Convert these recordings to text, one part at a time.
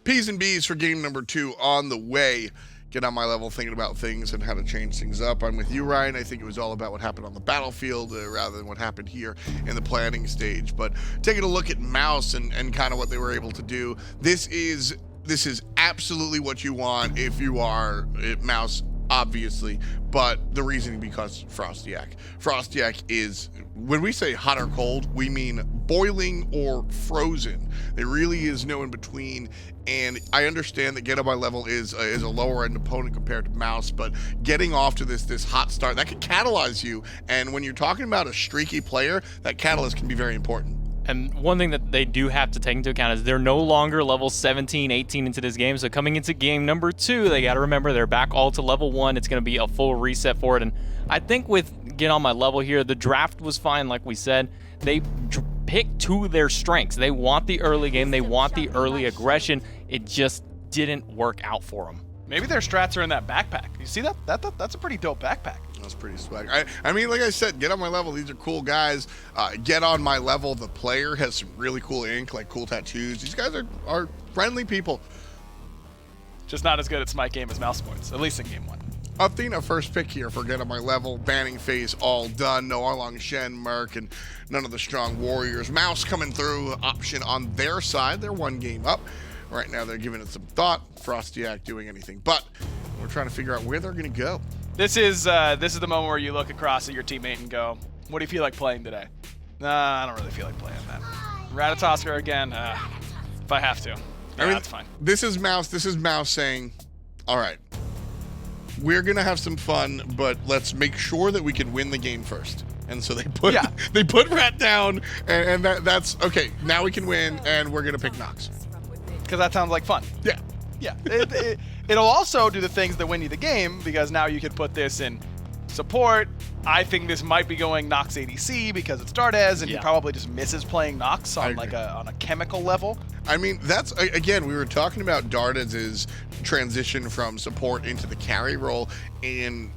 P's and B's for game number 2 on the way. Get on my level, thinking about things and how to change things up. I'm with you, Ryan. I think it was all about what happened on the battlefield rather than what happened here in the planning stage. But taking a look at Mouse and kind of what they were able to do, this is absolutely what you want if you are Mouse, obviously, but the reasoning because FrostiaK. FrostiaK is, when we say hot or cold, we mean boiling or frozen. There really is no in between, and I understand that GetOnMyLevel is a lower end opponent compared to Mouse, but getting off to this hot start, that could catalyze you, and when you're talking about a streaky player, that catalyst can be very important. And one thing that they do have to take into account is they're no longer level 17, 18 into this game. So coming into game number 2, they got to remember they're back all to level 1. It's going to be a full reset for it. And I think with GetOnMyLevel here, the draft was fine, like we said. They picked to their strengths. They want the early game. They want the early aggression. It just didn't work out for them. Maybe their strats are in that backpack. You see that? That's a pretty dope backpack. That's pretty swag. I mean, like I said, GetOnMyLevel, these are cool guys. GetOnMyLevel, the player, has some really cool ink, like cool tattoos. These guys are friendly people. Just not as good at Smite game as mousesports, at least in game 1. Athena, first pick here for GetOnMyLevel. Banning phase all done. No Arlong Shen, Merc, and none of the strong warriors. Mouse coming through, option on their side. They're 1 game up. Right now they're giving it some thought. FrostiaK doing anything but. We're trying to figure out where they're going to go. This is the moment where you look across at your teammate and go, what do you feel like playing today? Nah, I don't really feel like playing that. Ratatoskr again, if I have to. Yeah, I mean, that's fine. This is Mouse saying, all right, we're going to have some fun, but let's make sure that we can win the game first. And so they put Rat down, and that's, okay, now we can win, and we're going to pick Nox. Because that sounds like fun. Yeah. Yeah. It'll also do the things that win you the game, because now you can put this in support. I think this might be going Nox ADC because it's Dardez, and he probably just misses playing Nox on on a chemical level. I mean, that's, again, we were talking about Dardez's transition from support into the carry role, and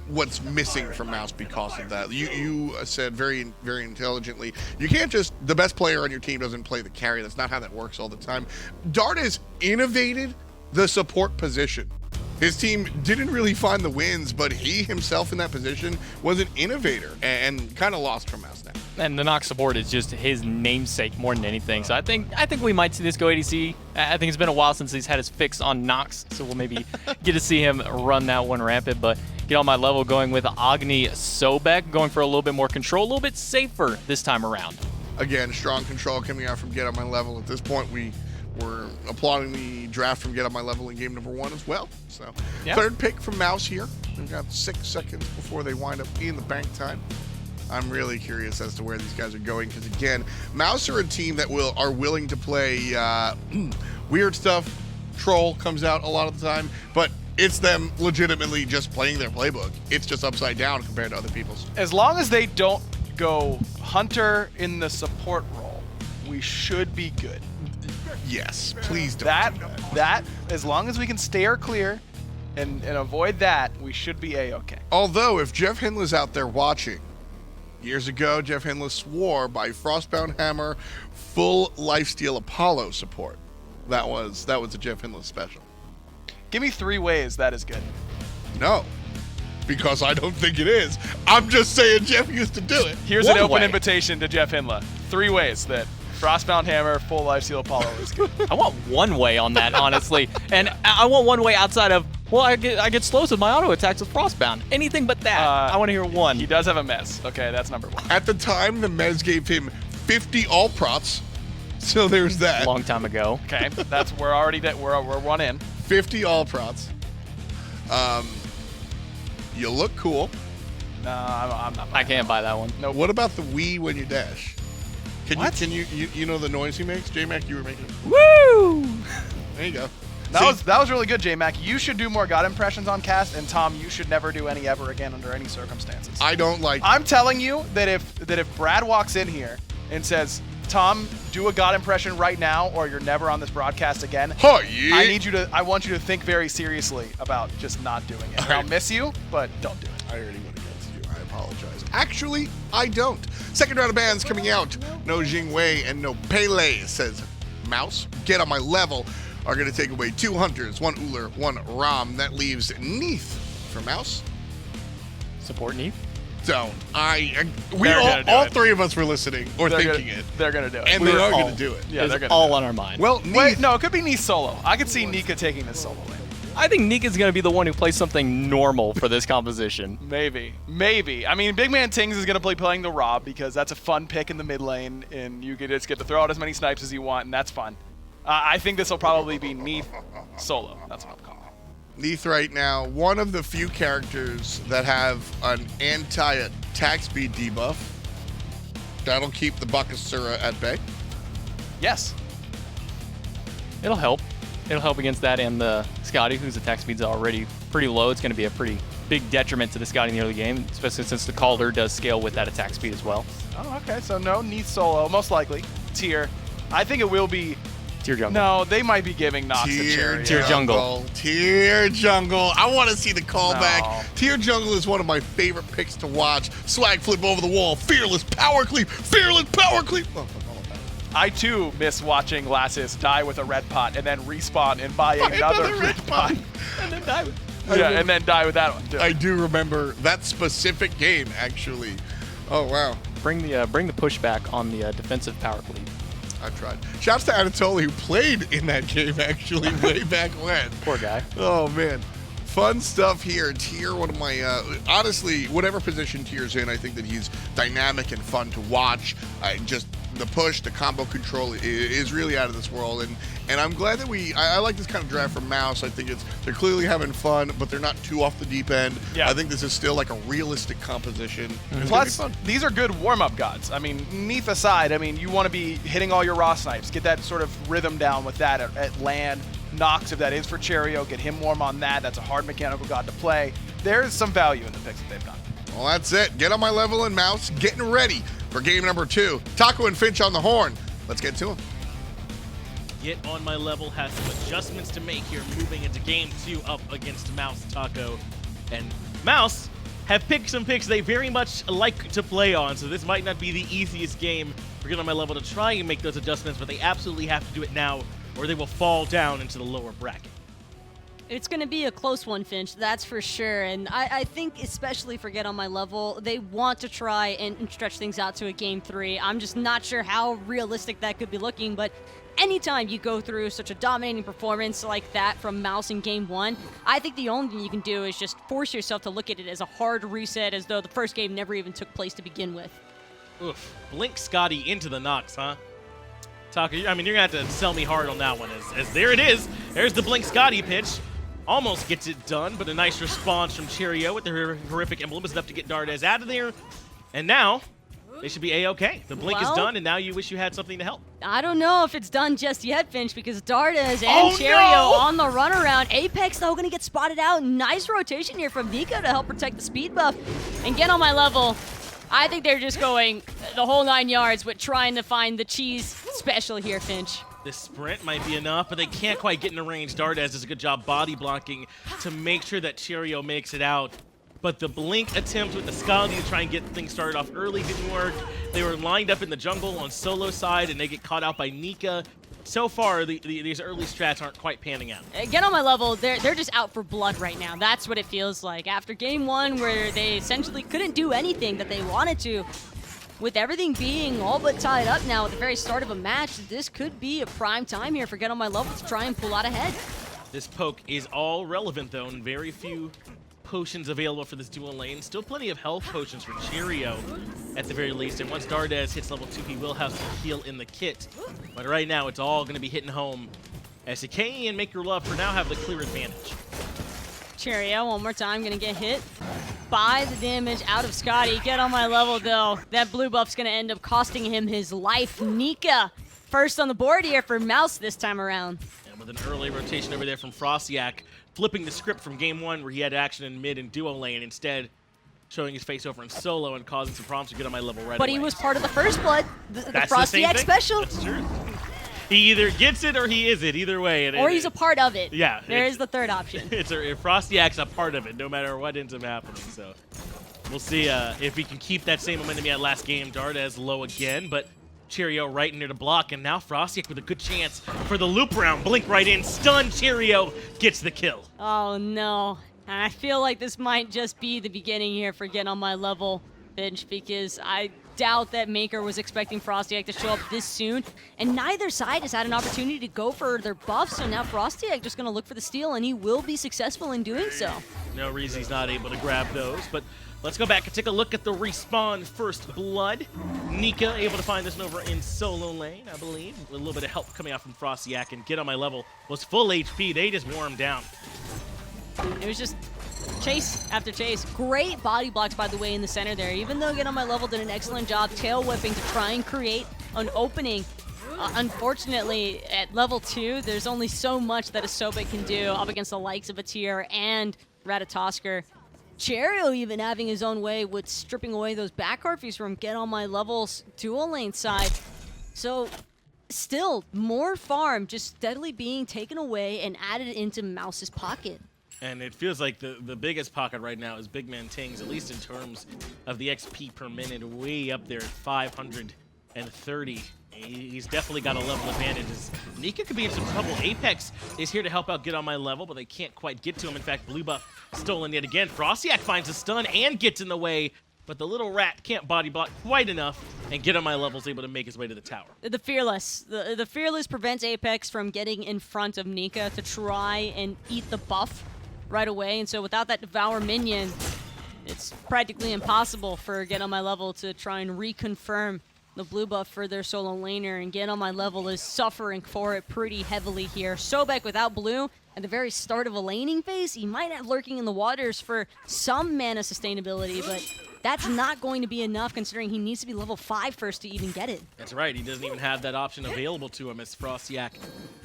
what's missing from Mouse because of that. You said very, very intelligently, you can't just, the best player on your team doesn't play the carry. That's not how that works all the time. Dardez innovated the support position. His team didn't really find the wins, but he himself in that position was an innovator and kind of lost from Mouse now. And the Nox support is just his namesake more than anything. So I think we might see this go ADC. I think it's been a while since he's had his fix on Nox, so we'll maybe get to see him run that one rampant. But GetOnMyLevel going with Agni Sobek, going for a little bit more control, a little bit safer this time around. Again, strong control coming out from GetOnMyLevel. At this point, we're applauding the draft from GetOnMyLevel in game number 1 as well. So, third pick from Mouse here. We've got 6 seconds before they wind up in the bank time. I'm really curious as to where these guys are going because, again, Mouse are a team that are willing to play weird stuff. Troll comes out a lot of the time, but it's them legitimately just playing their playbook. It's just upside down compared to other people's. As long as they don't go Hunter in the support role, we should be good. Yes, please don't do that. As long as we can steer clear and avoid that, we should be A-okay. Although, if Jeff Hindler's out there watching, years ago, Jeff Hindler swore by Frostbound Hammer full lifesteal Apollo support. That was a Jeff Hindler special. Give me 3 ways that is good. No, because I don't think it is. I'm just saying Jeff used to do it. Here's an open invitation to Jeff Hindler. 3 ways that Frostbound Hammer, full lifesteal Apollo is good. I want one way on that, honestly. And I want one way outside of, well, I get slows with my auto attacks with Frostbound. Anything but that. I want to hear one. He does have a Mez. Okay, that's number 1. At the time, the Mez gave him 50 all prots. So there's that. Long time ago. Okay, we're already we're 1 in. 50 all prots. You look cool. No, I'm not. I can't buy that one. No. What about the Wii when you dash? What? You know the noise he makes? J-Mac, you were making it. Woo! There you go. That was really good, J-Mac. You should do more God impressions on cast, and Tom, you should never do any ever again under any circumstances. I don't like. I'm telling you that if Brad walks in here and says, Tom, do a God impression right now, or you're never on this broadcast again. Oh, yeah. I want you to think very seriously about just not doing it. I'll miss you, but don't do it. I already went against you. I apologize. Actually, I don't. Second round of bans coming out. No Jingwei and no Pele, says Mouse. Get on my level are going to take away 2 Hunters, 1 Uller, 1 Rom. That leaves Neith for Mouse. Support Neith. Don't. They're All it. 3 of us were listening or thinking it. They're gonna do it. And they are going to do it. Yeah, they're It's gonna all do it. on our mind. Well, Wait, Neith, no, it could be Neith solo. I could see Nika taking this solo lane. I think Nika's going to be the one who plays something normal for this composition. Maybe. I mean, BigManTingz is going to be playing the Rob because that's a fun pick in the mid lane, and you just get to throw out as many snipes as you want, and that's fun. I think this will probably be Neith solo. That's what I'm calling it. Neith right now, one of the few characters that have an anti-attack speed debuff. That'll keep the Bakasura at bay. Yes. It'll help. It'll help against that and the Skadi, whose attack speed's already pretty low. It's going to be a pretty big detriment to the Skadi in the early game, especially since the Calder does scale with that attack speed as well. Oh, okay. So no Neith solo, most likely. Tier. I think it will be. Tier jungle. No, they might be giving Nox a Cherryo. Tier jungle. Tier jungle. I want to see the callback. No. Tier jungle is one of my favorite picks to watch. Swag flip over the wall. Fearless power cleave. Fearless power cleave. Oh, I too miss watching Lassus die with a red pot and then respawn and buy another red pot. And then die with And then die with that one too. I do remember that specific game, actually. Oh, wow. Bring the pushback on the defensive power cleave. I tried. Shouts to Anatoly, who played in that game, actually, way back when. Poor guy. Oh, man. Fun stuff here. Tier, one of my, honestly, whatever position Tier's in, I think that he's dynamic and fun to watch. Just the push, the combo control is really out of this world. And I'm glad that I like this kind of draft from Mouse. I think they're clearly having fun, but they're not too off the deep end. Yeah. I think this is still like a realistic composition. It's Plus, gonna be fun. these are good warm-up gods. I mean, Neith aside, I mean, you want to be hitting all your raw snipes. Get that sort of rhythm down with that at land. Nox, if that is for Cherryo, get him warm on that. That's a hard mechanical god to play. There's some value in the picks that they've done. Well, that's it. Get on my level and Mouse getting ready for game number 2. Taco and Finch on the horn. Let's get to them. Get on my level has some adjustments to make here, moving into game 2 up against Mouse, Taco, and Mouse have picked some picks they very much like to play on, so this might not be the easiest game for Get on my level to try and make those adjustments, but they absolutely have to do it now or they will fall down into the lower bracket. It's going to be a close one, Finch, that's for sure. And I think, especially for Get on my level, they want to try and stretch things out to a game 3. I'm just not sure how realistic that could be looking, but anytime you go through such a dominating performance like that from Mouse in game 1, I think the only thing you can do is just force yourself to look at it as a hard reset, as though the first game never even took place to begin with. Oof. Blink Skadi into the Nox, huh? Taco, I mean, you're going to have to sell me hard on that one. As there it is. There's the Blink Skadi pitch. Almost gets it done, but a nice response from Cherryo with the horrific emblem is enough to get Dardez out of there. And now, they should be A-okay. The blink is done, and now you wish you had something to help. I don't know if it's done just yet, Finch, because Dardez and Cherryo on the runaround. Apex, though, going to get spotted out. Nice rotation here from Nika to help protect the speed buff. And Get on my level, I think they're just going the whole 9 yards with trying to find the cheese special here, Finch. This sprint might be enough, but they can't quite get in the range. Dardez does a good job body blocking to make sure that Cherryo makes it out. But the blink attempt with the Skadi to try and get things started off early didn't work. They were lined up in the jungle on solo side, and they get caught out by Nika. So far, these early strats aren't quite panning out. Get on my level, they're just out for blood right now. That's what it feels like. After game 1, where they essentially couldn't do anything that they wanted to, with everything being all but tied up now at the very start of a match, this could be a prime time here for Get on my level to try and pull out ahead. This poke is all relevant, though, and very few potions available for this dual lane. Still plenty of health potions for Cherryo, at the very least. And once Dardez hits level 2, he will have some heal in the kit. But right now, it's all going to be hitting home, as Hickeyi and MakerLovE for now have the clear advantage. Cherryo, one more time, gonna get hit by the damage out of Skadi. Get on my level, though. That blue buff's gonna end up costing him his life. Nika, first on the board here for Mouse this time around. And with an early rotation over there from FrostiaK, flipping the script from game 1 where he had action in mid and duo lane, instead showing his face over in solo and causing some problems to Get on my level right But away. he was part of the first blood, the That's the same FrostiaK thing. special. That's true. He either gets it or he isn't, either way. And Or he's a part of it. Yeah. There is the third option. FrostiaK's a part of it, no matter what ends up happening. So we'll see if he can keep that same momentum he had last game. Dardez low again, but Cherryo right in there to block, and now FrostiaK with a good chance for the loop round. Blink right in, stun, Cherryo gets the kill. Oh no. I feel like this might just be the beginning here for Get On My Level, Finch, because I doubt that Maker was expecting FrostiaK to show up this soon, and neither side has had an opportunity to go for their buffs, so now FrostiaK just going to look for the steal, and he will be successful in doing so. No reason he's not able to grab those, but let's go back and take a look at the respawn first blood. Nika able to find this one over in solo lane, I believe. A little bit of help coming out from FrostiaK, and Get On My Level was full HP. They just wore him down. It was just chase after chase. Great body blocks, by the way, in the center there. Even though Get On My Level did an excellent job tail whipping to try and create an opening, unfortunately, at level 2, there's only so much that a Sobek can do up against the likes of a Tier and Ratatoskr. Cherryo even having his own way with stripping away those back Harpies from Get On My Level's dual lane side. So still, more farm just steadily being taken away and added into Mouse's pocket. And it feels like the biggest pocket right now is BigManTingz, at least in terms of the XP per minute, way up there at 530. He's definitely got a level advantage. Nika could be in some trouble. IApex is here to help out Get On My Level, but they can't quite get to him. In fact, blue buff stolen yet again. FrostiaK finds a stun and gets in the way, but the little rat can't body block quite enough, and Get On My Level is able to make his way to the tower. The Fearless. The Fearless prevents IApex from getting in front of Nika to try and eat the buff right away, and so without that Devour minion, it's practically impossible for Get On My Level to try and reconfirm the blue buff for their solo laner, and Get On My Level is suffering for it pretty heavily here. Sobek without blue at the very start of a laning phase, he might have Lurking in the Waters for some mana sustainability, but that's not going to be enough considering he needs to be level 5 first to even get it. That's right, he doesn't even have that option available to him as FrostiaK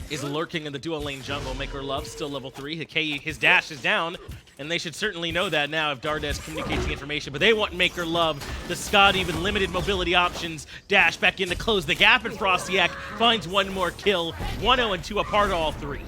is lurking in the dual lane jungle. MakerLovE still level 3. Hickeyi, his dash is down, and they should certainly know that now if Dardez communicates the information, but they want MakerLovE, the Skadi with limited mobility options, dash back in to close the gap, and FrostiaK finds one more kill. 1-0 and 2 apart all 3.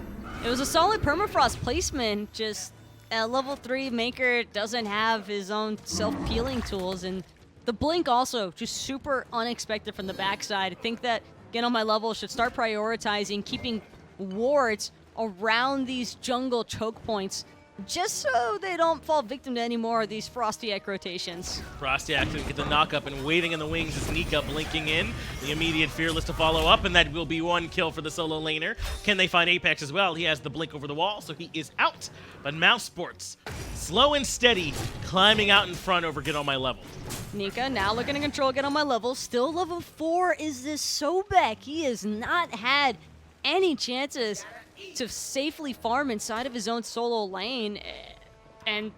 It was a solid permafrost placement, just at level 3, Maker doesn't have his own self-peeling tools, and the blink also just super unexpected from the backside. I think that Get On My Level should start prioritizing keeping wards around these jungle choke points just so they don't fall victim to any more of these FrostiaK rotations. FrostiaK to get the knock-up, and waiting in the wings is Nika blinking in. The immediate Fearless to follow up, and that will be one kill for the solo laner. Can they find IApex as well? He has the blink over the wall, so he is out. But mousesports, slow and steady, climbing out in front over Get On My Level. Nika now looking to control Get On My Level. Still level 4 is this Sobek. He has not had any chances to safely farm inside of his own solo lane, and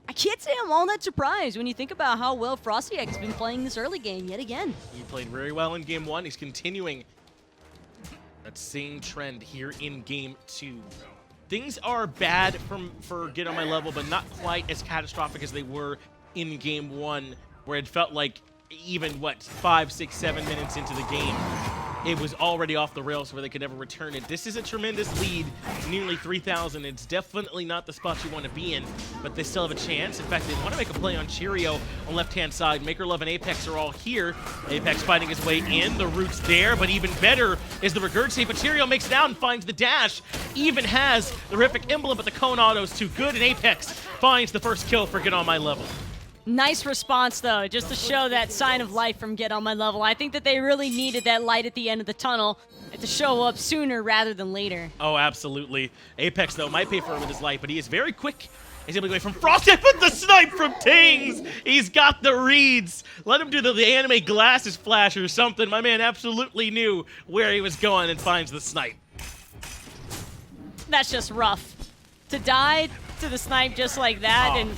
I can't say I'm all that surprised when you think about how well FrostiaK has been playing this early game yet again. He played very well in Game 1. He's continuing that same trend here in Game 2. Things are bad for Get On My Level, but not quite as catastrophic as they were in Game 1, where it felt like even, 5, 6, 7 minutes into the game, it was already off the rails where they could never return it. This is a tremendous lead, nearly 3,000. It's definitely not the spot you want to be in, but they still have a chance. In fact, they want to make a play on Cherryo on left-hand side. MakerLovE and IApex are all here. IApex fighting his way in. The root's there, but even better is the regurgitate. But Cherryo makes it out and finds the dash. Even has the horrific emblem, but the cone auto's too good, and IApex finds the first kill for Get On My Level. Nice response, though, just to show that sign of life from Get On My Level. I think that they really needed that light at the end of the tunnel to show up sooner rather than later. Oh, absolutely. IApex, though, might pay for it with his life, but he is very quick. He's able to go from FrostiaK with the snipe from Tingz. He's got the reads. Let him do the anime glasses flash or something. My man absolutely knew where he was going and finds the snipe. That's just rough. To die to the snipe just like that, and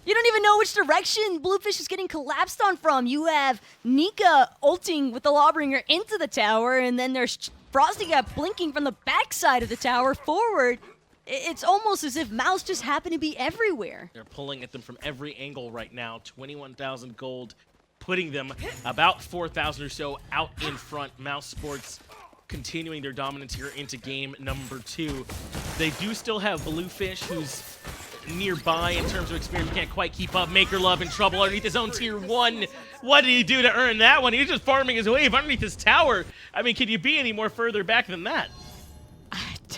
you don't even know which direction Bluefish is getting collapsed on from. You have Nika ulting with the Lawbringer into the tower, and then there's FrostiaK blinking from the backside of the tower forward. It's almost as if Mouse just happened to be everywhere. They're pulling at them from every angle right now. 21,000 gold, putting them about 4,000 or so out in front. mousesports continuing their dominance here into game number 2. They do still have Bluefish, who's nearby in terms of experience. Can't quite keep up. MakerLovE in trouble underneath his own tier 1. What did he do to earn that one? He was just farming his wave underneath his tower. I mean, can you be any more further back than that?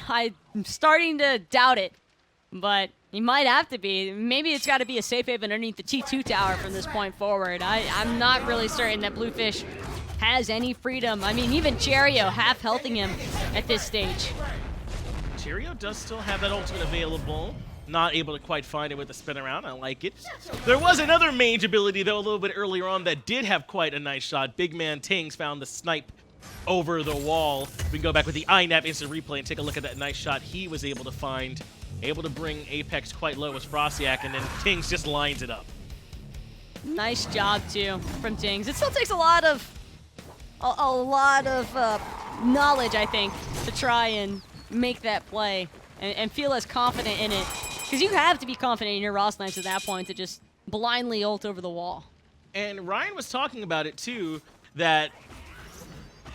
I'm starting to doubt it, but he might have to be. Maybe it's got to be a safe haven underneath the T2 tower from this point forward. I'm not really certain that Bluefish has any freedom. I mean, even Cherryo half-healthing him at this stage. Cherryo does still have that ultimate available. Not able to quite find it with the spin around. I like it. There was another mage ability, though, a little bit earlier on that did have quite a nice shot. BigManTingz found the snipe over the wall. We can go back with the INAP instant replay and take a look at that nice shot he was able to find. Able to bring ApeX quite low with FrostiaK, and then Tingz just lines it up. Nice job, too, from Tingz. It still takes a lot of knowledge, I think, to try and make that play and feel as confident in it. Because you have to be confident in your Ross Knights at that point to just blindly ult over the wall. And Ryan was talking about it too, that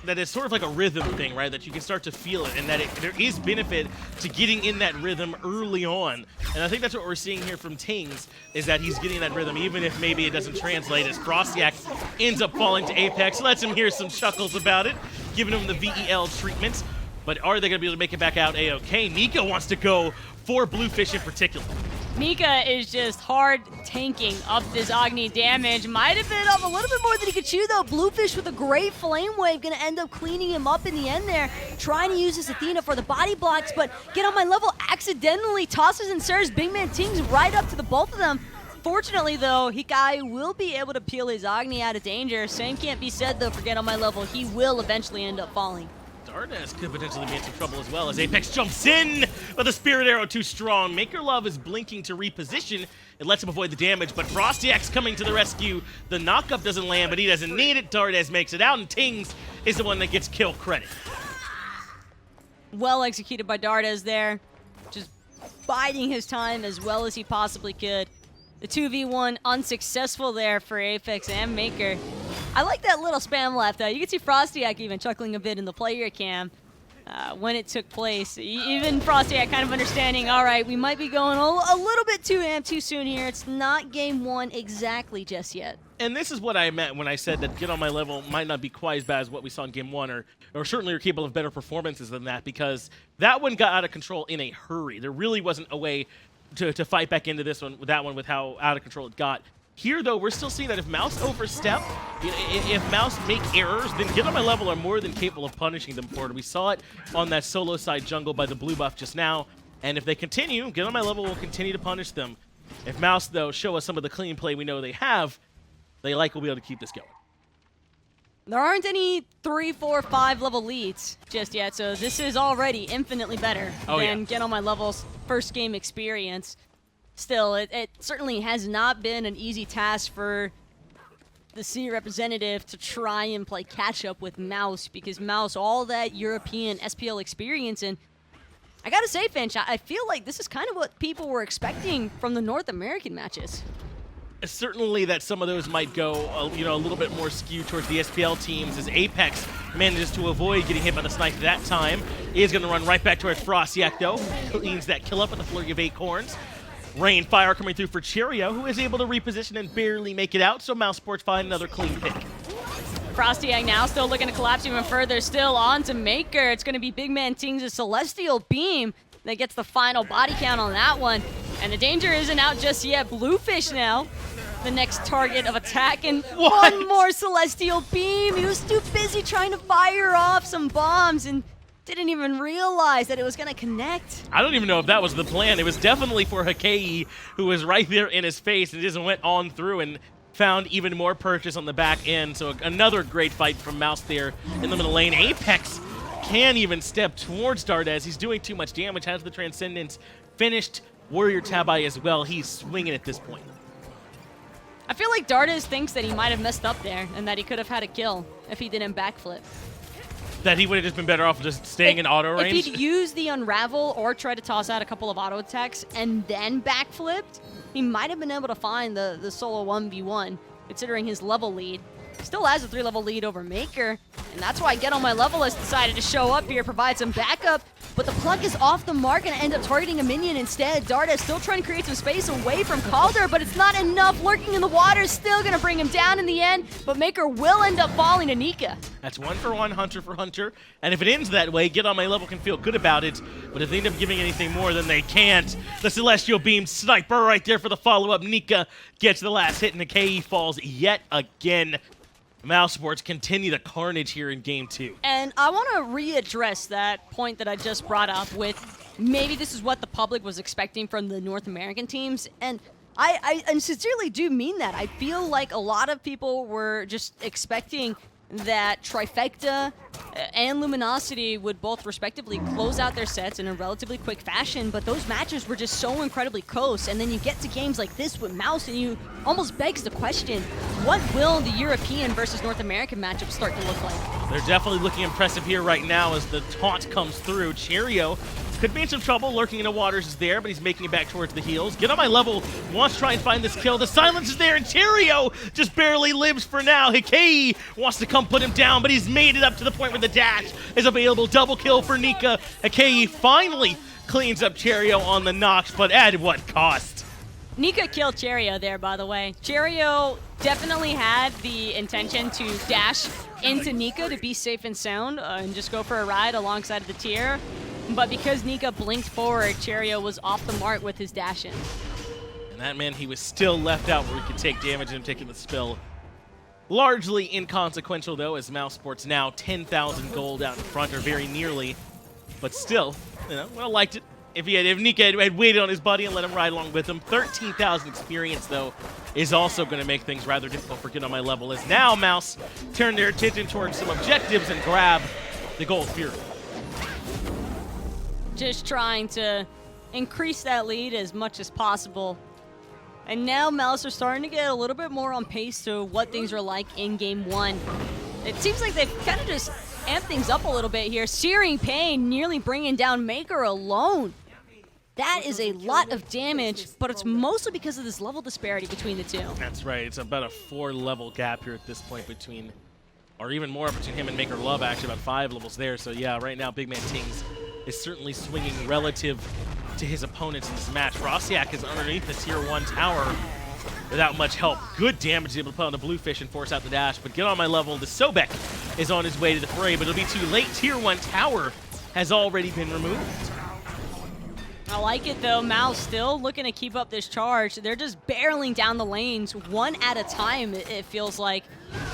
it's sort of like a rhythm thing, right? That you can start to feel it, and that there is benefit to getting in that rhythm early on. And I think that's what we're seeing here from Tingz, is that he's getting that rhythm, even if maybe it doesn't translate, as FrostiaK ends up falling to ApeX. Lets him hear some chuckles about it, giving him the VEL treatment. But are they going to be able to make it back out A-OK? Nika wants to go for Bluefish in particular. Nika is just hard tanking up this Agni damage. Might have been up a little bit more than he could chew, though. Bluefish with a great flame wave, going to end up cleaning him up in the end there. Trying to use this Athena for the body blocks, but GetOnMyLevel accidentally tosses and serves BigManTingz right up to the both of them. Fortunately, though, Hickeyi will be able to peel his Agni out of danger. Same can't be said, though, for GetOnMyLevel. He will eventually end up falling. Dardez could potentially be in some trouble as well as ApeX jumps in, but the Spirit Arrow too strong. MakerLovE is blinking to reposition. It lets him avoid the damage, but FrostiaK's coming to the rescue. The knockup doesn't land, but he doesn't need it. Dardez makes it out, and Tingz is the one that gets kill credit. Well executed by Dardez there. Just biding his time as well as he possibly could. The 2v1 unsuccessful there for ApeX and Maker. I like that little spam left. You can see FrostiaK even chuckling a bit in the player cam when it took place. Even FrostiaK kind of understanding, all right, we might be going a little bit too amped too soon here. It's not game one exactly just yet. And this is what I meant when I said that GetOnMyLevel might not be quite as bad as what we saw in game one, or certainly are capable of better performances than that, because that one got out of control in a hurry. There really wasn't a way to fight back into this one, with how out of control it got. Here, though, we're still seeing that if Mouse overstep, if Mouse make errors, then GetOnMyLevel are more than capable of punishing them for it. We saw it on that solo side jungle by the blue buff just now, and if they continue, GetOnMyLevel will continue to punish them. If Mouse, though, show us some of the clean play we know they have, they will be able to keep this going. There aren't any 3, 4, 5 level leads just yet, so this is already infinitely better than GetOnMyLevel's first game experience. Still, it certainly has not been an easy task for the C representative to try and play catch-up with Mouse, because Mouse, all that European SPL experience, and I gotta say, Finch, I feel like this is kind of what people were expecting from the North American matches. Certainly that some of those might go a little bit more skewed towards the SPL teams, as ApeX manages to avoid getting hit by the snipe that time. Is going to run right back towards FrostiaK, though. Cleans that kill up with a flurry of acorns. Rain fire coming through for Cherryo, who is able to reposition and barely make it out, so mousesports find another clean pick. FrostiaK now still looking to collapse even further, still on to Maker. It's going to be BigManTingz' Celestial Beam that gets the final body count on that one. And the danger isn't out just yet. Bluefish now, the next target of attack, and one more Celestial Beam. He was too busy trying to fire off some bombs and didn't even realize that it was going to connect. I don't even know if that was the plan. It was definitely for Hickeyi, who was right there in his face, and just went on through and found even more purchase on the back end. So another great fight from Mouse there in the middle lane. ApeX can't even step towards Dardez. He's doing too much damage, has the Transcendence finished. Warrior Tabai as well. He's swinging at this point. I feel like Dardez thinks that he might have messed up there and that he could have had a kill if he didn't backflip. That he would have just been better off just staying in auto range? If he'd used the Unravel or tried to toss out a couple of auto attacks and then backflipped, he might have been able to find the solo 1v1, considering his level lead. Still has a 3-level lead over Maker. And that's why GetOnMyLevel has decided to show up here, provide some backup. But the plug is off the mark and end up targeting a minion instead. Dardez still trying to create some space away from Calder, but it's not enough. Lurking in the water is still going to bring him down in the end, but Maker will end up falling to Nika. That's 1 for 1, Hunter for Hunter. And if it ends that way, GetOnMyLevel can feel good about it. But if they end up giving anything more, then they can't. The Celestial Beam sniper right there for the follow-up. Nika gets the last hit, and Hickeyi falls yet again. mousesports continue the carnage here in Game 2. And I want to readdress that point that I just brought up with maybe this is what the public was expecting from the North American teams. And I sincerely do mean that. I feel like a lot of people were just expecting that Trifecta and Luminosity would both respectively close out their sets in a relatively quick fashion, but those matches were just so incredibly close. And then you get to games like this with Mouse, and you almost begs the question, what will the European versus North American matchup start to look like? They're definitely looking impressive here right now as the taunt comes through. Cherryo could be in some trouble. Lurking in the waters is there, but he's making it back towards the heels. GetOnMyLevel wants to try and find this kill. The silence is there, and Cherryo just barely lives for now. Hickeyi wants to come put him down, but he's made it up to the point where the dash is available. Double kill for Nika. Hickeyi finally cleans up Cherryo on the knocks, but at what cost? Nika killed Cherryo there, by the way. Cherryo definitely had the intention to dash into Nika to be safe and sound and just go for a ride alongside of the tier. But because Nika blinked forward, Cherryo was off the mark with his dash in. And that meant he was still left out where he could take damage and taking the spill. Largely inconsequential, though, as mousesports now 10,000 gold out in front, or very nearly. But still, you know, well, liked it. If Nika had waited on his buddy and let him ride along with him. 13,000 experience, though, is also going to make things rather difficult for GetOnMyLevel, as now Mouse turn their attention towards some objectives and grab the Gold Fury. Just trying to increase that lead as much as possible. And now Mouse are starting to get a little bit more on pace to what things are like in Game 1. It seems like they've kind of just amped things up a little bit here. Searing Pain nearly bringing down Maker alone. That is a lot of damage, but it's mostly because of this level disparity between the two. That's right. It's about a 4-level gap here at this point between, or even more between him and MakerLovE, actually about 5 levels there. So yeah, right now BigManTingz is certainly swinging relative to his opponents in this match. FrostiaK is underneath the tier 1 tower without much help. Good damage able to put on the Bluefish and force out the dash, but GetOnMyLevel, the Sobek is on his way to the fray, but it'll be too late. Tier 1 tower has already been removed. I like it though. Mouse still looking to keep up this charge. They're just barreling down the lanes one at a time, it feels like.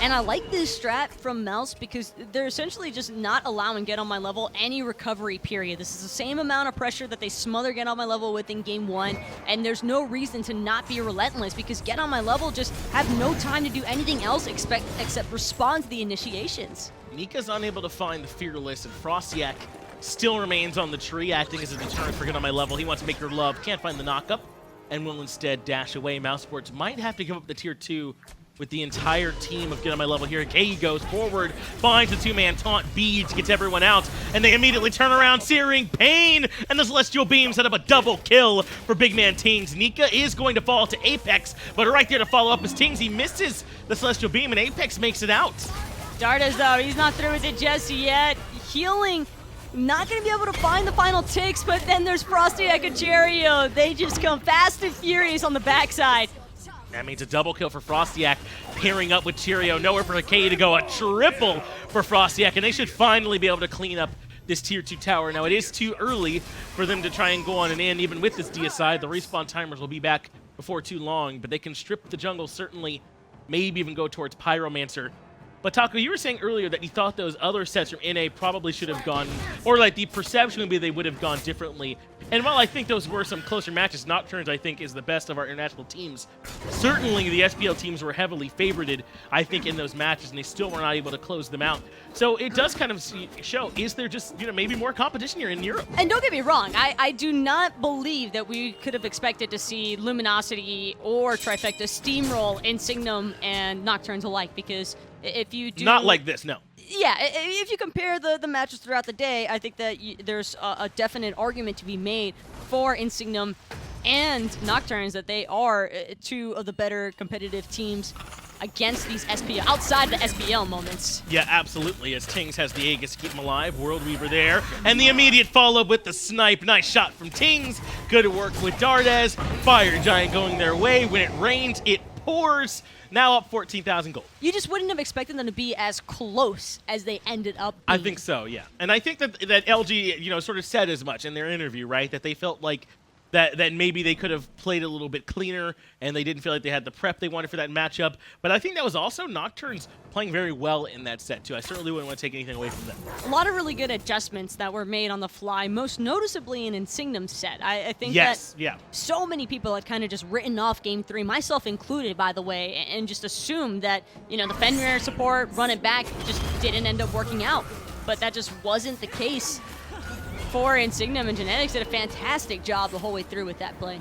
And I like this strat from Mouse because they're essentially just not allowing GetOnMyLevel any recovery period. This is the same amount of pressure that they smother GetOnMyLevel with in Game 1, and there's no reason to not be relentless because GetOnMyLevel just have no time to do anything else except respond to the initiations. Nika's unable to find the Fearless, and FrostiaK still remains on the tree, acting as a deterrent for GetOnMyLevel. He wants to MakerLovE, can't find the knockup, and will instead dash away. mousesports might have to give up the tier 2 with the entire team of GetOnMyLevel here. Hickeyi goes forward, finds the 2-man taunt, beads, gets everyone out, and they immediately turn around. Searing Pain, and the Celestial Beam set up a double kill for BigManTingz. Nika is going to fall to IApex, but right there to follow up is Tingz. He misses the Celestial Beam, and IApex makes it out. Dardez though, he's not through with it just yet. Healing, not going to be able to find the final ticks, but then there's FrostiaK and Cherryo. They just come fast and furious on the backside. That means a double kill for FrostiaK, pairing up with Cherryo. Nowhere for Hickeyi to go. A triple for FrostiaK, and they should finally be able to clean up this tier 2 tower. Now, it is too early for them to try and go on an end. Even with this DSI, the respawn timers will be back before too long, but they can strip the jungle, certainly, maybe even go towards Pyromancer. But Taco, you were saying earlier that you thought those other sets from NA probably should have gone, or like the perception would be they would have gone differently. And while I think those were some closer matches, Nocturnes, I think, is the best of our international teams. Certainly, the SPL teams were heavily favorited, I think, in those matches, and they still were not able to close them out. So it does kind of show, is there just, you know, maybe more competition here in Europe? And don't get me wrong, I do not believe that we could have expected to see Luminosity or Trifecta steamroll Insignum and Nocturnes alike, because if you do... Not like this, no. Yeah, if you compare the matches throughout the day, I think that there's a definite argument to be made for Insignum and Nocturnes that they are two of the better competitive teams. against these SPL, outside the SPL moments. Yeah, absolutely, as Tingz has the Aegis to keep him alive. World Weaver there, and the immediate follow-up with the snipe. Nice shot from Tingz. Good work with Dardez. Fire Giant going their way. When it rains, it pours. Now up 14,000 gold. You just wouldn't have expected them to be as close as they ended up being. I think so, yeah. And I think that LG, sort of said as much in their interview, right? That they felt like that maybe they could have played a little bit cleaner and they didn't feel like they had the prep they wanted for that matchup. But I think that was also Nocturne's playing very well in that set, too. I certainly wouldn't want to take anything away from them. A lot of really good adjustments that were made on the fly, most noticeably in Insignum's set. I think that so many people had kind of just written off Game 3, myself included, by the way, and just assumed that, the Fenrir support, run it back, just didn't end up working out. But that just wasn't the case for Insignum, and Genetics did a fantastic job the whole way through with that play.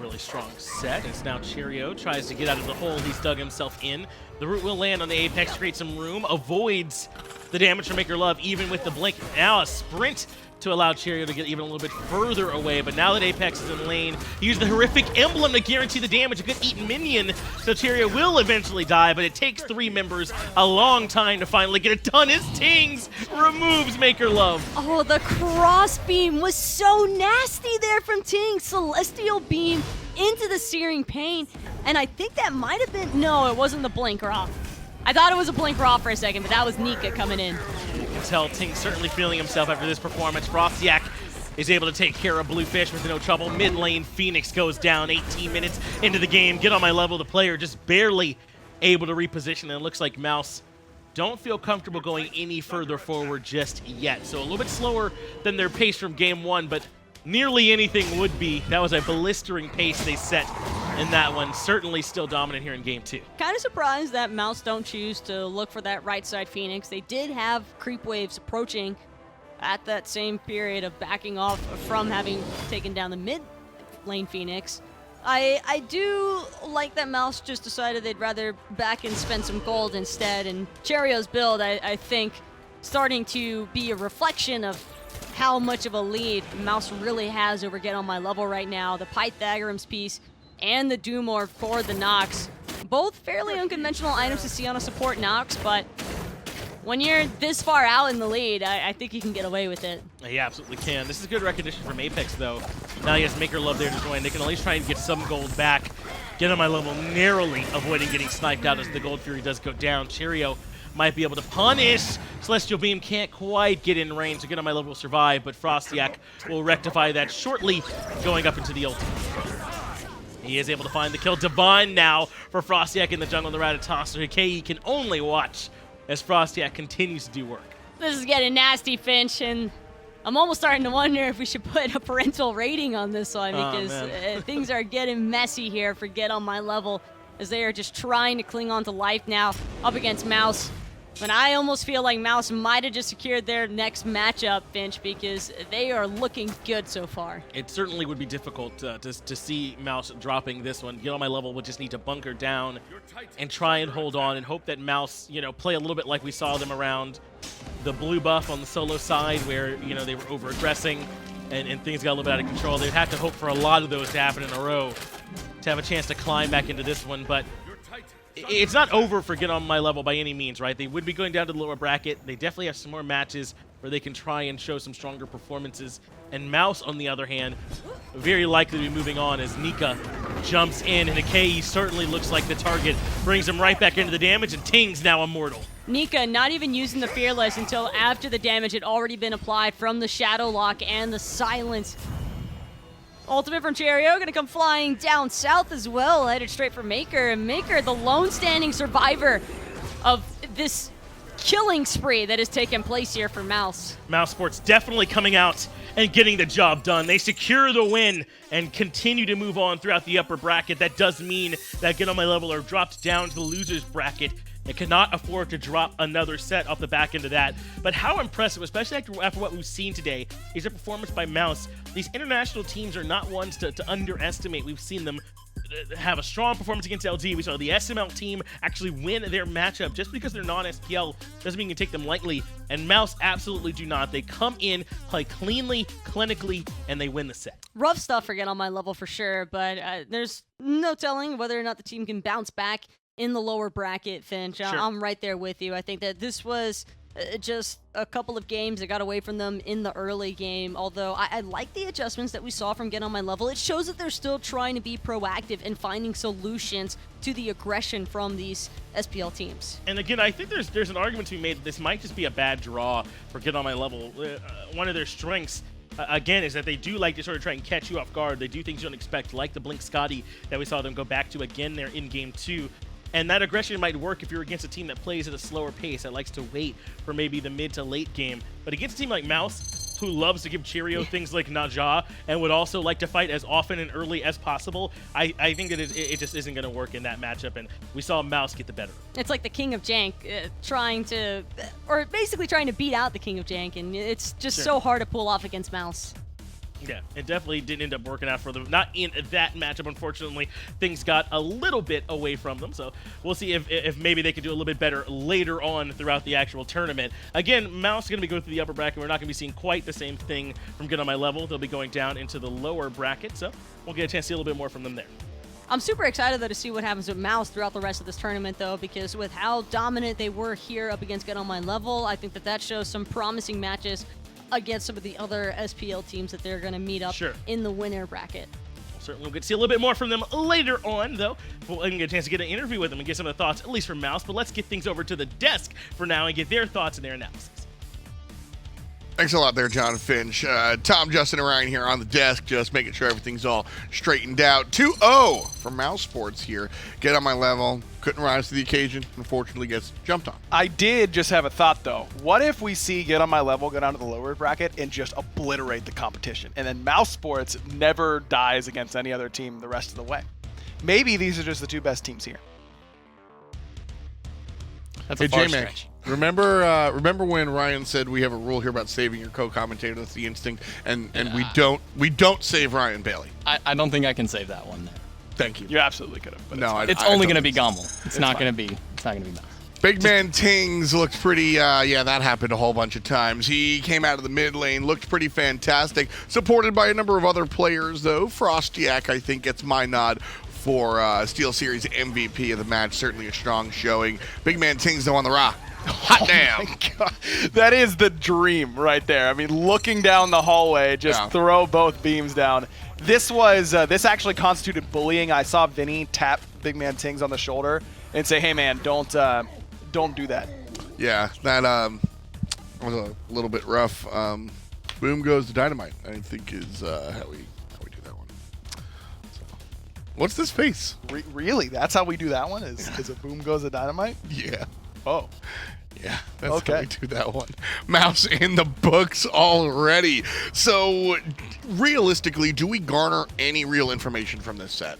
Really strong set. It's now Cherryo tries to get out of the hole he's dug himself in. The root will land on the Apex, create some room, avoids the damage from MakerLovE even with the blink. Now a sprint to allow Cherryo to get even a little bit further away, but now that Apex is in lane, he used the horrific emblem to guarantee the damage. A good eaten minion, so Cherryo will eventually die, but it takes 3 members a long time to finally get it done as Tingz removes MakerLovE. Oh, the cross beam was so nasty there from Tingz. Celestial beam into the searing pain, and I think that might have been, no, it wasn't the blinker off. I thought it was a blinker off for a second, but that was Nika coming in. You can tell Tingz certainly feeling himself after this performance. FrostiaK is able to take care of Bluefish with no trouble. Mid lane, Phoenix goes down 18 minutes into the game. GetOnMyLevel, the player just barely able to reposition, and it looks like Mouse don't feel comfortable going any further forward just yet. So a little bit slower than their pace from Game 1, but nearly anything would be. That was a blistering pace they set in that one. Certainly still dominant here in Game 2. Kind of surprised that Mouse don't choose to look for that right side Phoenix. They did have creep waves approaching at that same period of backing off from having taken down the mid lane Phoenix. I do like that Mouse just decided they'd rather back and spend some gold instead, and Cherryo's build, I think, starting to be a reflection of how much of a lead Mouse really has over GetOnMyLevel right now. The Pythagorean's piece and the Doomor for the Nox. Both fairly unconventional items to see on a support Nox, but when you're this far out in the lead, I think you can get away with it. He absolutely can. This is good recognition from Apex, though. Now he has MakerLovE there to join. They can at least try and get some gold back. GetOnMyLevel narrowly avoiding getting sniped out as the Gold Fury does go down. Cherryo might be able to punish. Celestial Beam can't quite get in range, so GetOnMyLevel will survive, but FrostiaK will rectify that shortly, going up into the ultimate. He is able to find the kill. Divine now for FrostiaK in the jungle. The Ratatoskr. Hickeyi can only watch as FrostiaK continues to do work. This is getting nasty, Finch, and I'm almost starting to wonder if we should put a parental rating on this one, because things are getting messy here for GetOnMyLevel, as they are just trying to cling on to life now up against Mouse. But I almost feel like Mouse might have just secured their next matchup, Finch, because they are looking good so far. It certainly would be difficult to see Mouse dropping this one. GetOnMyLevel would just need to bunker down and try and hold on and hope that Mouse, play a little bit like we saw them around the blue buff on the solo side, where, they were over-aggressing and things got a little bit out of control. They'd have to hope for a lot of those to happen in a row to have a chance to climb back into this one, but it's not over for GetOnMyLevel by any means, right? They would be going down to the lower bracket. They definitely have some more matches where they can try and show some stronger performances. And Mouse, on the other hand, very likely to be moving on as Nika jumps in, and Hickeyi certainly looks like the target. Brings him right back into the damage, and Tingz now immortal. Nika not even using the Fearless until after the damage had already been applied from the Shadow Lock and the Silence. Ultimate from Cherryo, gonna come flying down south as well, headed straight for Maker. And Maker, the lone standing survivor of this killing spree that has taken place here for Mouse. mousesports definitely coming out and getting the job done. They secure the win and continue to move on throughout the upper bracket. That does mean that GetOnMyLevel are dropped down to the losers bracket. They cannot afford to drop another set off the back end of that. But how impressive, especially after what we've seen today, is a performance by Mouse. These international teams are not ones to underestimate. We've seen them have a strong performance against LG. We saw the SML team actually win their matchup. Just because they're non-SPL doesn't mean you can take them lightly. And Mouse absolutely do not. They come in, play cleanly, clinically, and they win the set. Rough stuff for GetOnMyLevel for sure, but there's no telling whether or not the team can bounce back in the lower bracket, Finch. Sure. I'm right there with you. I think that this was just a couple of games that got away from them in the early game, although I like the adjustments that we saw from GetOnMyLevel. It shows that they're still trying to be proactive and finding solutions to the aggression from these SPL teams. And again, I think there's an argument to be made that this might just be a bad draw for GetOnMyLevel. One of their strengths, again, is that they do like to sort of try and catch you off guard. They do things you don't expect, like the Blink Skadi that we saw them go back to again there in Game 2. And that aggression might work if you're against a team that plays at a slower pace, that likes to wait for maybe the mid to late game. But against a team like Mouse, who loves to give Cherryo things like Naja and would also like to fight as often and early as possible, I think that it just isn't going to work in that matchup. And we saw Mouse get the better. It's like the King of Jank basically trying to beat out the King of Jank, and it's just so hard to pull off against Mouse. Yeah, it definitely didn't end up working out for them. Not in that matchup, unfortunately. Things got a little bit away from them, so we'll see if maybe they can do a little bit better later on throughout the actual tournament. Again, Mouse is going to be going through the upper bracket. We're not going to be seeing quite the same thing from GetOnMyLevel. They'll be going down into the lower bracket, so we'll get a chance to see a little bit more from them there. I'm super excited, though, to see what happens with Mouse throughout the rest of this tournament, though, because with how dominant they were here up against GetOnMyLevel, I think that shows some promising matches against some of the other SPL teams that they're going to meet up in the winner bracket. Certainly we'll get to see a little bit more from them later on, though. We'll get a chance to get an interview with them and get some of the thoughts, at least from Mouse. But let's get things over to the desk for now and get their thoughts and their analysis. Thanks a lot there, John Finch. Tom, Justin, and Ryan here on the desk, just making sure everything's all straightened out. 2-0 for mousesports here. GetOnMyLevel. Couldn't rise to the occasion. Unfortunately, gets jumped on. I did just have a thought, though. What if we see GetOnMyLevel go down to the lower bracket and just obliterate the competition, and then mousesports never dies against any other team the rest of the way? Maybe these are just the two best teams here. That's a far J-Mac, stretch. remember when Ryan said we have a rule here about saving your co-commentator? That's the instinct, and we don't save Ryan Bailey. I don't think I can save that one. Thank you. You absolutely could have. No, It's only going to be Gommel. It's not going to be Mouse. BigManTingz looked pretty, that happened a whole bunch of times. He came out of the mid lane, looked pretty fantastic, supported by a number of other players, though. FrostiaK, I think, gets my nod for Steel Series MVP of the match. Certainly a strong showing. BigManTingz, though, on the raw. Hot damn. My God. That is the dream right there. I mean, looking down the hallway, just throw both beams down. This was this actually constituted bullying. I saw Vinny tap BigManTingz on the shoulder and say, "Hey man, don't do that." Yeah, that was a little bit rough. Boom goes the dynamite, I think is how we do that one. So, what's this face? Really? That's how we do that one? Is a boom goes the dynamite? Yeah. Oh. Yeah, that's how we do that one. Mouse in the books already. So, realistically, do we garner any real information from this set?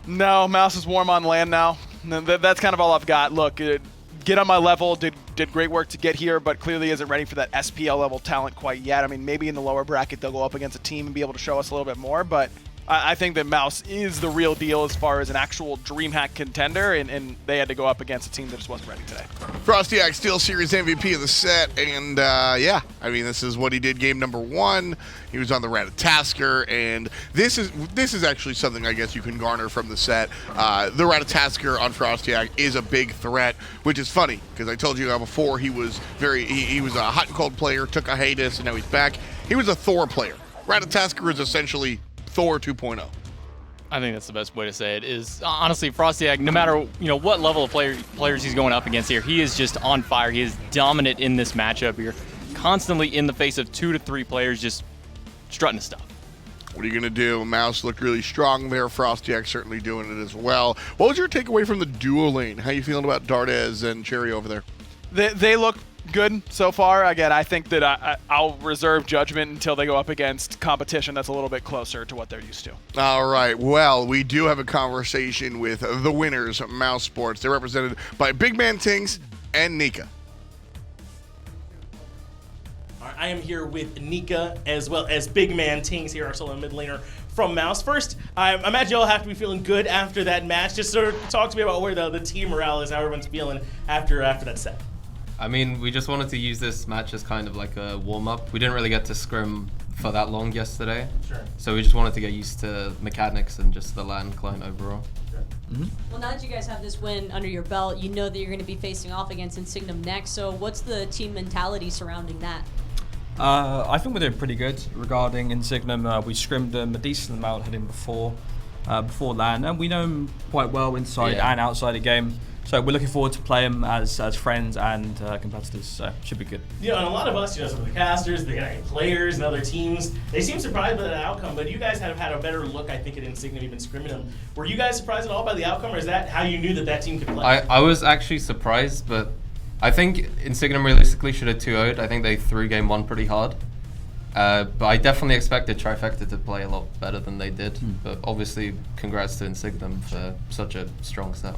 No, Mouse is warm on land now. That's kind of all I've got. Look, GetOnMyLevel did great work to get here, but clearly isn't ready for that SPL level talent quite yet. I mean, maybe in the lower bracket they'll go up against a team and be able to show us a little bit more, but I think that Mouse is the real deal as far as an actual DreamHack contender, and they had to go up against a team that just wasn't ready today. FrostiaK, Steel Series MVP of the set, and I mean, this is what he did game number 1. He was on the Ratatoskr, and this is actually something I guess you can garner from the set. The Ratatoskr on FrostiaK is a big threat, which is funny, because I told you before he was he was a hot and cold player, took a hiatus, and now he's back. He was a Thor player. Ratatoskr is essentially Thor 2.0. I think that's the best way to say it. Is honestly FrostiaK, no matter what level of players he's going up against here, he is just on fire. He is dominant in this matchup. You're constantly in the face of 2 to 3 players just strutting his stuff. What are you gonna do? Mouse looked really strong there. FrostiaK certainly doing it as well. What was your takeaway from the duo lane? How you feeling about Dardez and Cherryo over there? They look good so far. Again, I think that I'll reserve judgment until they go up against competition that's a little bit closer to what they're used to. All right. Well, we do have a conversation with the winners of mousesports. They're represented by BigManTingz and Nika. I am here with Nika as well as BigManTingz here, our solo mid laner from Mouse. First, I imagine y'all have to be feeling good after that match. Just sort of talk to me about where the team morale is, how everyone's feeling after that set. I mean, we just wanted to use this match as kind of like a warm-up. We didn't really get to scrim for that long yesterday. Sure. So we just wanted to get used to mechanics and just the LAN client overall. Sure. Well, now that you guys have this win under your belt, you know that you're going to be facing off against Insignum next. So what's the team mentality surrounding that? I think we're doing pretty good regarding Insignum. We scrimmed them a decent amount heading before LAN, and we know them quite well inside and outside the game. So we're looking forward to play them as friends and competitors. So should be good. You know, and a lot of us, some of the casters, the players, and other teams, they seem surprised by that outcome. But you guys have had a better look, I think, at Insignum even scrimming them. Were you guys surprised at all by the outcome, or is that how you knew that team could play? I was actually surprised, but I think Insignum realistically should have 2-0'd. I think they threw game 1 pretty hard. But I definitely expected Trifecta to play a lot better than they did. But obviously, congrats to Insignum for such a strong start.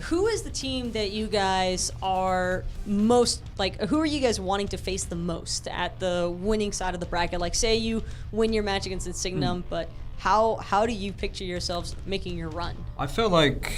Who is the team that you guys are most, who are you guys wanting to face the most at the winning side of the bracket? Like, say you win your match against Insignum, but how do you picture yourselves making your run? I feel like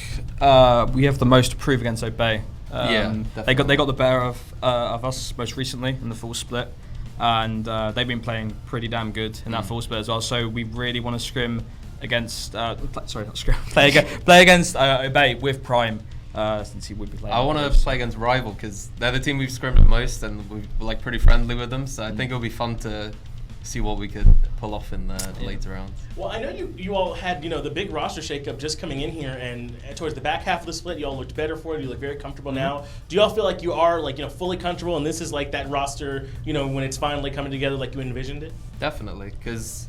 we have the most to prove against Obey. They got the better of us most recently in the full split, and they've been playing pretty damn good in that full split as well. So we really want to scrim against play against Obey with Prime, since he would be playing. I want to play against Rival because they're the team we've scrimmed the most, and we're pretty friendly with them. So I think it'll be fun to see what we could pull off in the later rounds. Well, I know you all had the big roster shakeup just coming in here, and towards the back half of the split, you all looked better for it. You look very comfortable now. Do you all feel like you are fully comfortable, and this is like that roster when it's finally coming together like you envisioned it? Definitely, because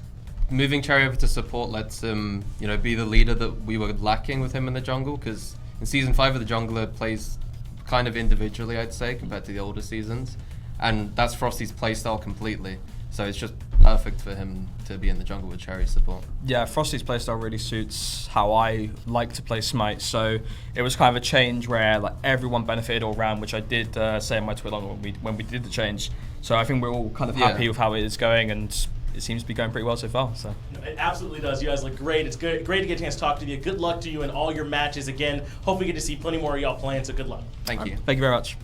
moving Cherryo over to support lets him be the leader that we were lacking with him in the jungle. Because in season 5 of the jungler plays kind of individually, I'd say, compared to the older seasons, and that's Frosty's playstyle completely. So it's just perfect for him to be in the jungle with Cherry support. Yeah, Frosty's playstyle really suits how I like to play Smite. So it was kind of a change where everyone benefited all round, which I did say in my Twitter when we did the change. So I think we're all kind of happy with how it is going, and it seems to be going pretty well so far. So it absolutely does. You guys look great. It's great to get a chance to talk to you. Good luck to you in all your matches. Again, hope we get to see plenty more of y'all playing. So good luck. Thank you. Thank you very much.